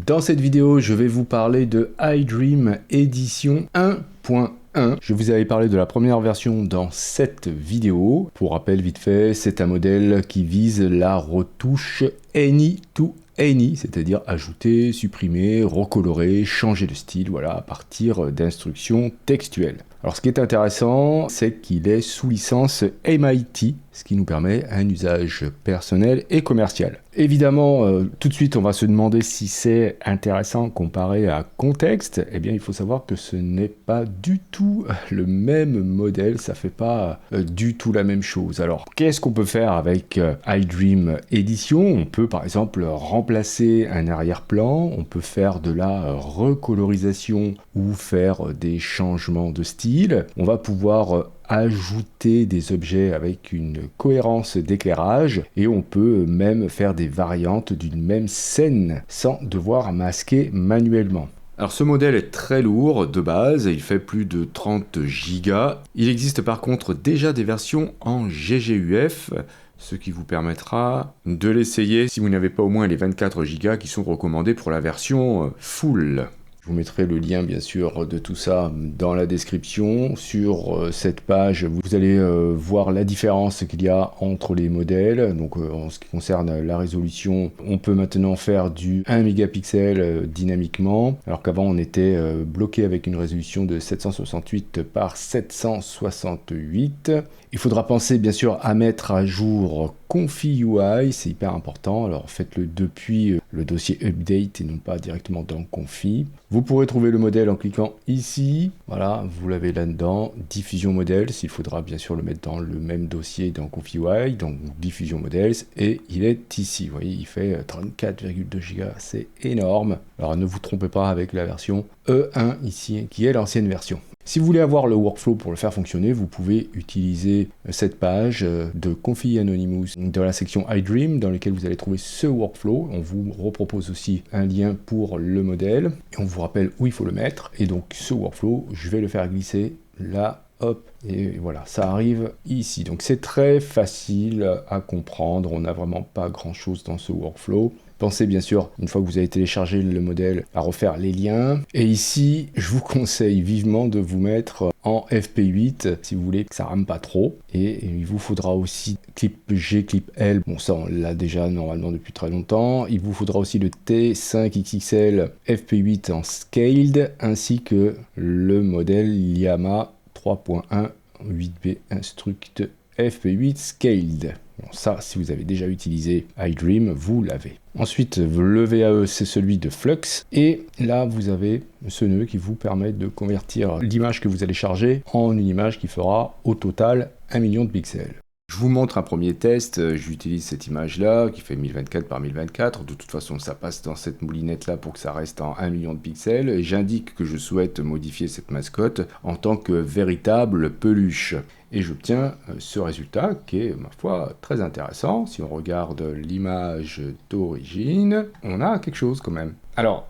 Dans cette vidéo, je vais vous parler de iDream Edition 1.1. Je vous avais parlé de la première version dans cette vidéo. Pour rappel vite fait, c'est un modèle qui vise la retouche Any to Any, c'est-à-dire ajouter, supprimer, recolorer, changer de style, voilà, à partir d'instructions textuelles. Alors ce qui est intéressant, c'est qu'il est sous licence MIT, ce qui nous permet un usage personnel et commercial. Évidemment, tout de suite, on va se demander si c'est intéressant comparé à Context. Eh bien, il faut savoir que ce n'est pas du tout le même modèle, ça fait pas du tout la même chose. Alors, qu'est-ce qu'on peut faire avec iDream Edition? On peut par exemple remplacer un arrière-plan, on peut faire de la recolorisation ou faire des changements de style. On va pouvoir ajouter des objets avec une cohérence d'éclairage et on peut même faire des variantes d'une même scène sans devoir masquer manuellement. Alors ce modèle est très lourd de base, il fait plus de 30 Go. Il existe par contre déjà des versions en GGUF, ce qui vous permettra de l'essayer si vous n'avez pas au moins les 24 Go qui sont recommandés pour la version full. Je vous mettrai le lien bien sûr de tout ça dans la description. Sur cette page, vous allez voir la différence qu'il y a entre les modèles. Donc en ce qui concerne la résolution, on peut maintenant faire du 1 mégapixel dynamiquement, alors qu'avant on était bloqué avec une résolution de 768 par 768. Il faudra penser bien sûr à mettre à jour Confi.ui, c'est hyper important, alors faites-le depuis le dossier update et non pas directement dans Confi. Vous pourrez trouver le modèle en cliquant ici, voilà, vous l'avez là-dedans, diffusion modèles, il faudra bien sûr le mettre dans le même dossier dans Confi.ui, donc diffusion modèles, et il est ici, vous voyez, il fait 34,2 Go, c'est énorme. Alors ne vous trompez pas avec la version E1 ici, qui est l'ancienne version. Si vous voulez avoir le workflow pour le faire fonctionner, vous pouvez utiliser cette page de Confi Anonymous dans la section iDream, dans laquelle vous allez trouver ce workflow. On vous repropose aussi un lien pour le modèle, et on vous rappelle où il faut le mettre. Et donc ce workflow, je vais le faire glisser là, hop, et voilà, ça arrive ici. Donc c'est très facile à comprendre, on n'a vraiment pas grand chose dans ce workflow. Pensez bien sûr, une fois que vous avez téléchargé le modèle, à refaire les liens. Et ici, je vous conseille vivement de vous mettre en FP8 si vous voulez que ça rame pas trop. Et il vous faudra aussi clip G, clip L. Bon, ça on l'a déjà normalement depuis très longtemps. Il vous faudra aussi le T5XXL FP8 en scaled, ainsi que le modèle Yamaha 3.1 8B Instruct FP8 Scaled. Bon, ça, si vous avez déjà utilisé iDream, vous l'avez. Ensuite, le VAE, c'est celui de Flux. Et là, vous avez ce nœud qui vous permet de convertir l'image que vous allez charger en une image qui fera au total 1 million de pixels. Je vous montre un premier test, j'utilise cette image-là qui fait 1024 par 1024, de toute façon ça passe dans cette moulinette-là pour que ça reste en 1 million de pixels, et j'indique que je souhaite modifier cette mascotte en tant que véritable peluche. Et j'obtiens ce résultat qui est, ma foi, très intéressant. Si on regarde l'image d'origine, on a quelque chose quand même. Alors,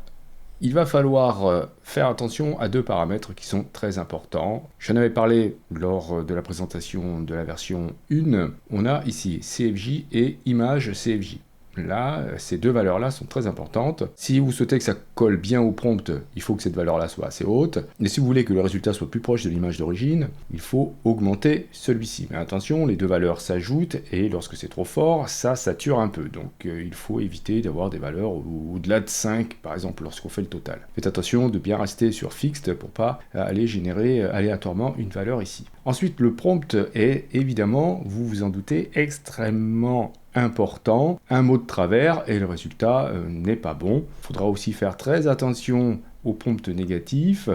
il va falloir faire attention à deux paramètres qui sont très importants. J'en avais parlé lors de la présentation de la version 1. On a ici CFJ et image CFJ. Là, ces deux valeurs-là sont très importantes. Si vous souhaitez que ça colle bien au prompt, il faut que cette valeur-là soit assez haute. Et si vous voulez que le résultat soit plus proche de l'image d'origine, il faut augmenter celui-ci. Mais attention, les deux valeurs s'ajoutent et lorsque c'est trop fort, ça sature un peu. Donc il faut éviter d'avoir des valeurs au-delà de 5, par exemple, lorsqu'on fait le total. Faites attention de bien rester sur fixed pour pas aller générer aléatoirement une valeur ici. Ensuite, le prompt est évidemment, vous vous en doutez, extrêmement important, un mot de travers et le résultat n'est pas bon. Il faudra aussi faire très attention aux prompts négatifs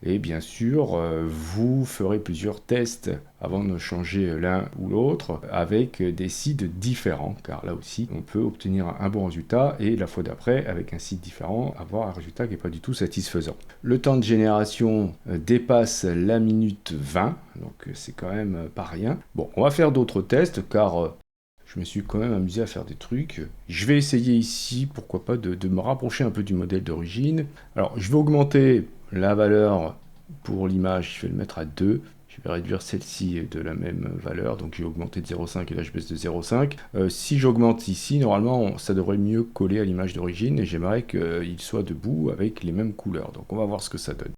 et bien sûr vous ferez plusieurs tests avant de changer l'un ou l'autre avec des sites différents, car là aussi on peut obtenir un bon résultat et la fois d'après avec un site différent avoir un résultat qui n'est pas du tout satisfaisant. Le temps de génération dépasse la minute 20, donc c'est quand même pas rien. Bon, on va faire d'autres tests car je me suis quand même amusé à faire des trucs. Je vais essayer ici, pourquoi pas, de me rapprocher un peu du modèle d'origine. Alors, je vais augmenter la valeur pour l'image, je vais le mettre à 2. Je vais réduire celle-ci de la même valeur, donc j'ai augmenté de 0,5 et là je baisse de 0,5. Si j'augmente ici, normalement ça devrait mieux coller à l'image d'origine et j'aimerais qu'il soit debout avec les mêmes couleurs. Donc on va voir ce que ça donne.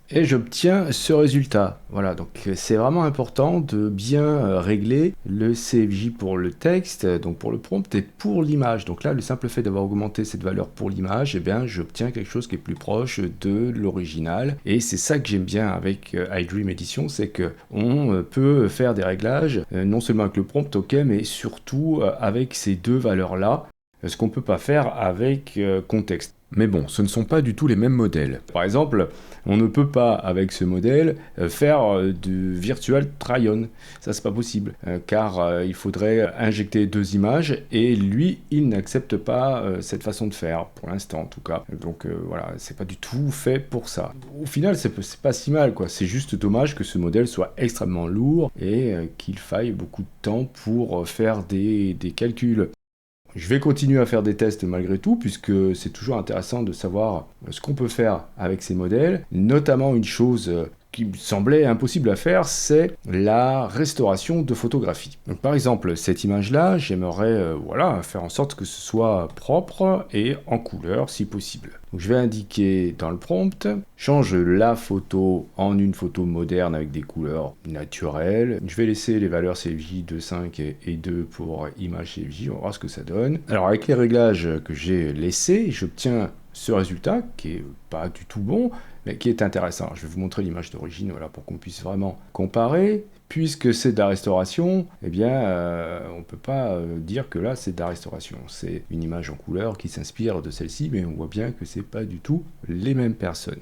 Et j'obtiens ce résultat. Voilà, donc c'est vraiment important de bien régler le CFJ pour le texte, donc pour le prompt et pour l'image. Donc là, le simple fait d'avoir augmenté cette valeur pour l'image, eh bien, j'obtiens quelque chose qui est plus proche de l'original. Et c'est ça que j'aime bien avec iDream Edition, c'est que on peut faire des réglages, non seulement avec le prompt, ok, mais surtout avec ces deux valeurs-là, ce qu'on ne peut pas faire avec contexte. Mais bon, ce ne sont pas du tout les mêmes modèles. Par exemple, on ne peut pas, avec ce modèle, faire du virtual try-on. Ça, c'est pas possible, car il faudrait injecter deux images, et lui, il n'accepte pas cette façon de faire, pour l'instant en tout cas. Donc voilà, c'est pas du tout fait pour ça. Au final, c'est pas si mal, quoi. C'est juste dommage que ce modèle soit extrêmement lourd, et qu'il faille beaucoup de temps pour faire des calculs. Je vais continuer à faire des tests malgré tout, puisque c'est toujours intéressant de savoir ce qu'on peut faire avec ces modèles. Notamment une chose qui me semblait impossible à faire, c'est la restauration de photographie. Donc par exemple, cette image-là, j'aimerais voilà, faire en sorte que ce soit propre et en couleur si possible. Donc je vais indiquer dans le prompt, change la photo en une photo moderne avec des couleurs naturelles. Je vais laisser les valeurs CFJ 2.5 et 2 pour image CFJ, on va voir ce que ça donne. Alors avec les réglages que j'ai laissés, j'obtiens ce résultat qui est pas du tout bon, mais qui est intéressant. Je vais vous montrer l'image d'origine, voilà, pour qu'on puisse vraiment comparer. Puisque c'est de la restauration, eh bien, on ne peut pas dire que là, c'est de la restauration. C'est une image en couleur qui s'inspire de celle-ci, mais on voit bien que ce n'est pas du tout les mêmes personnes.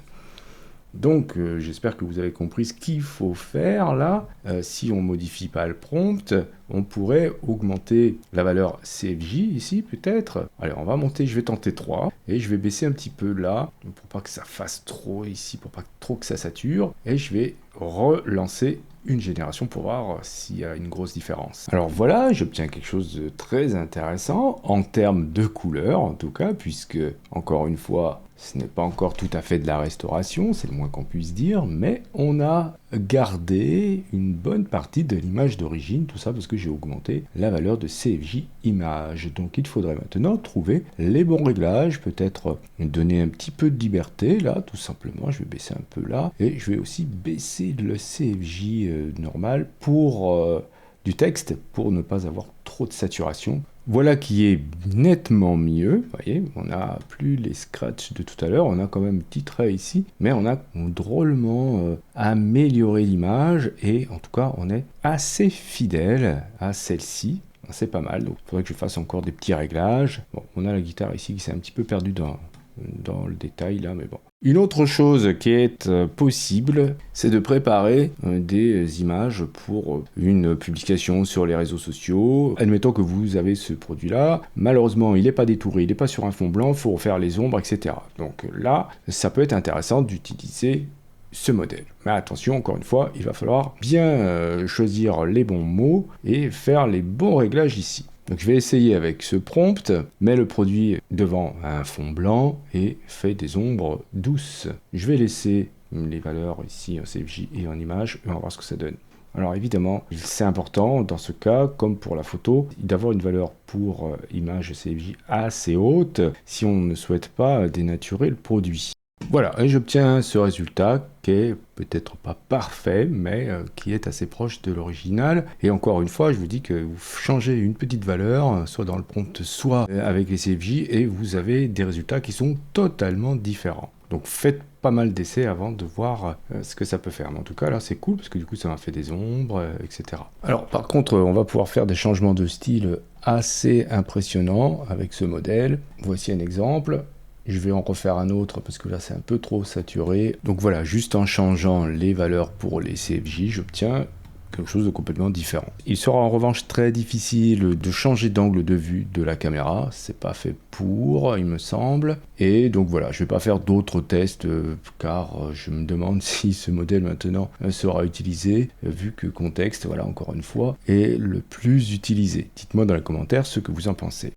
Donc, j'espère que vous avez compris ce qu'il faut faire là. Si on ne modifie pas le prompt, on pourrait augmenter la valeur CFJ ici, peut-être. Allez, on va monter, je vais tenter 3. Et je vais baisser un petit peu là, pour pas que ça fasse trop ici, pour pas trop que ça sature. Et je vais relancer une génération pour voir s'il y a une grosse différence. Alors voilà, j'obtiens quelque chose de très intéressant en termes de couleur en tout cas, puisque encore une fois, ce n'est pas encore tout à fait de la restauration, c'est le moins qu'on puisse dire, mais on a gardé une bonne partie de l'image d'origine, tout ça parce que j'ai augmenté la valeur de CFJ image. Donc il faudrait maintenant trouver les bons réglages, peut-être donner un petit peu de liberté là, tout simplement. Je vais baisser un peu là, et je vais aussi baisser le CFJ normal pour du texte, pour ne pas avoir trop de saturation. Voilà qui est nettement mieux, vous voyez, on n'a plus les scratchs de tout à l'heure, on a quand même un petit trait ici, mais on a drôlement amélioré l'image, et en tout cas on est assez fidèle à celle-ci, c'est pas mal, donc il faudrait que je fasse encore des petits réglages. Bon, on a la guitare ici qui s'est un petit peu perdue dans le détail là, mais bon. Une autre chose qui est possible, c'est de préparer des images pour une publication sur les réseaux sociaux. Admettons que vous avez ce produit-là, malheureusement il n'est pas détouré, il n'est pas sur un fond blanc, il faut refaire les ombres, etc. Donc là, ça peut être intéressant d'utiliser ce modèle. Mais attention, encore une fois, il va falloir bien choisir les bons mots et faire les bons réglages ici. Donc je vais essayer avec ce prompt, mets le produit devant un fond blanc et fais des ombres douces. Je vais laisser les valeurs ici en CFJ et en image, et on va voir ce que ça donne. Alors évidemment, c'est important dans ce cas, comme pour la photo, d'avoir une valeur pour image CFJ assez haute si on ne souhaite pas dénaturer le produit. Voilà, et j'obtiens ce résultat qui est peut-être pas parfait, mais qui est assez proche de l'original. Et encore une fois, je vous dis que vous changez une petite valeur, soit dans le prompt, soit avec les CFJ, et vous avez des résultats qui sont totalement différents. Donc faites pas mal d'essais avant de voir ce que ça peut faire. Mais en tout cas, là, c'est cool, parce que du coup, ça m'a fait des ombres, etc. Alors, par contre, on va pouvoir faire des changements de style assez impressionnants avec ce modèle. Voici un exemple. Je vais en refaire un autre parce que là c'est un peu trop saturé. Donc voilà, juste en changeant les valeurs pour les CFJ, j'obtiens quelque chose de complètement différent. Il sera en revanche très difficile de changer d'angle de vue de la caméra. C'est pas fait pour, il me semble. Et donc voilà, je vais pas faire d'autres tests car je me demande si ce modèle maintenant sera utilisé vu que contexte, voilà encore une fois, est le plus utilisé. Dites-moi dans les commentaires ce que vous en pensez.